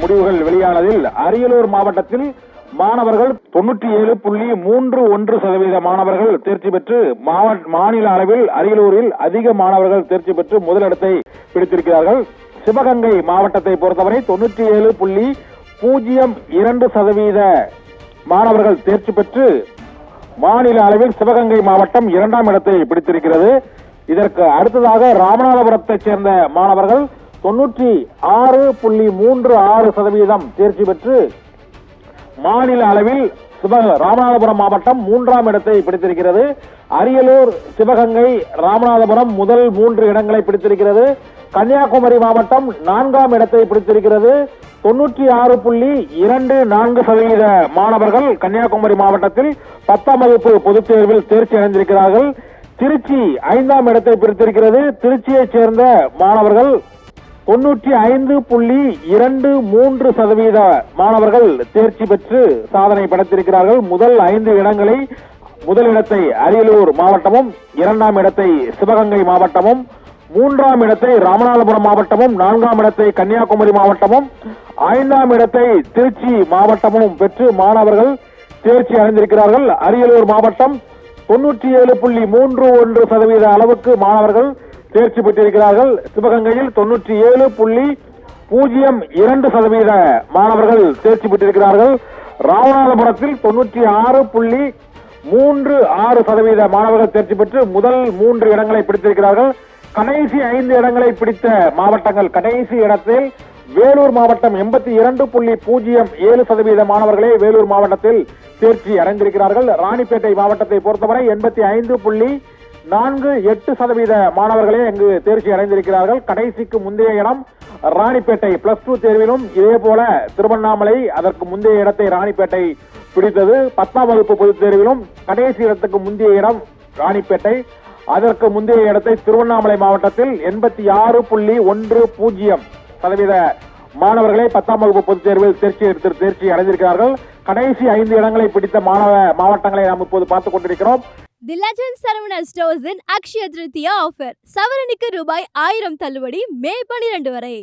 முடிவுகள் வெளியானதில் அரியலூர் மாவட்டத்தில் மாணவர்கள் 97.31% மாணவர்கள் தேர்ச்சி பெற்று மாநில அளவில் அரியலூரில் அதிக மாணவர்கள் தேர்ச்சி பெற்று முதலிடத்தை பிடித்திருக்கிறார்கள். சிவகங்கை மாவட்டத்தை பொறுத்தவரை 97.02% மாணவர்கள் தேர்ச்சி பெற்று மாநில அளவில் சிவகங்கை மாவட்டம் 2ஆம் இடத்தை பிடித்திருக்கிறது. இதற்கு அடுத்ததாக ராமநாதபுரத்தைச் சேர்ந்த மாணவர்கள் 96.36% தேர்ச்சி பெற்று மாநில அளவில் ராமநாதபுரம் மாவட்டம் 3ஆம் இடத்தை பிடித்திருக்கிறது. அரியலூர், சிவகங்கை, ராமநாதபுரம் முதல் 3 இடங்களை பிடித்திருக்கிறது. கன்னியாகுமரி மாவட்டம் 4ஆம் இடத்தை பிடித்திருக்கிறது. 96.24% மாணவர்கள் கன்னியாகுமரி மாவட்டத்தில் 10ஆம் வகுப்பு பொதுத் தேர்வில் தேர்ச்சி அடைந்திருக்கிறார்கள். திருச்சி 5ஆம் இடத்தை பிடித்திருக்கிறது. திருச்சியைச் சேர்ந்த மாணவர்கள் 95.23% மாணவர்கள் தேர்ச்சி பெற்று சாதனை படைத்திருக்கிறார்கள். முதல் 5 இடங்களை முதலிடத்தை அரியலூர் மாவட்டமும், 2ஆம் இடத்தை சிவகங்கை மாவட்டமும், 3ஆம் இடத்தை ராமநாதபுரம் மாவட்டமும், 4ஆம் இடத்தை கன்னியாகுமரி மாவட்டமும், 5ஆம் இடத்தை திருச்சி மாவட்டமும் பெற்று மாணவர்கள் தேர்ச்சி அடைந்திருக்கிறார்கள். அரியலூர் மாவட்டம் 97.31% அளவுக்கு மாணவர்கள் தேர்ச்சி பெற்றிருக்கிறார்கள். சிவகங்கையில் 97.02% மாணவர்கள் தேர்ச்சி பெற்றிருக்கிறார்கள். ராமநாதபுரத்தில் 96.36% மாணவர்கள் தேர்ச்சி பெற்று முதல் 3 இடங்களை பிடித்திருக்கிறார்கள். கடைசி 5 இடங்களை பிடித்த மாவட்டங்கள், கடைசி இடத்தில் வேலூர் மாவட்டம் 82.07% மாணவர்களே வேலூர் மாவட்டத்தில் தேர்ச்சி அடைந்திருக்கிறார்கள். ராணிப்பேட்டை மாவட்டத்தை பொறுத்தவரை 85.48% மாணவர்களே இங்கு தேர்ச்சி அடைந்திருக்கிறார்கள். கடைசிக்கு முந்தைய இடம் ராணிப்பேட்டை +2 தேர்விலும் இதே போல திருவண்ணாமலை அதற்கு முந்தைய இடத்தை ராணிப்பேட்டை பிடித்தது. 10ஆம் வகுப்பு பொதுத் தேர்விலும் கடைசி இடத்துக்கு முந்தைய இடம் ராணிப்பேட்டை, அதற்கு முந்தைய இடத்தை திருவண்ணாமலை மாவட்டத்தில் 86.10% மாணவர்களே 10ஆம் வகுப்பு பொதுத் தேர்வில் தேர்ச்சி அடைந்திருக்கிறார்கள். கடைசி 5 இடங்களை பிடித்த மாவட்டங்களை நாம் இப்போது பார்த்துக் கொண்டிருக்கிறோம். தி லெஜண்ட் சரவணா ஸ்டோர்ஸின் அக்ஷய திருத்தியா ஆஃபர். சவரனுக்கு ரூபாய் 1000 தள்ளுபடி மே 12 வரை.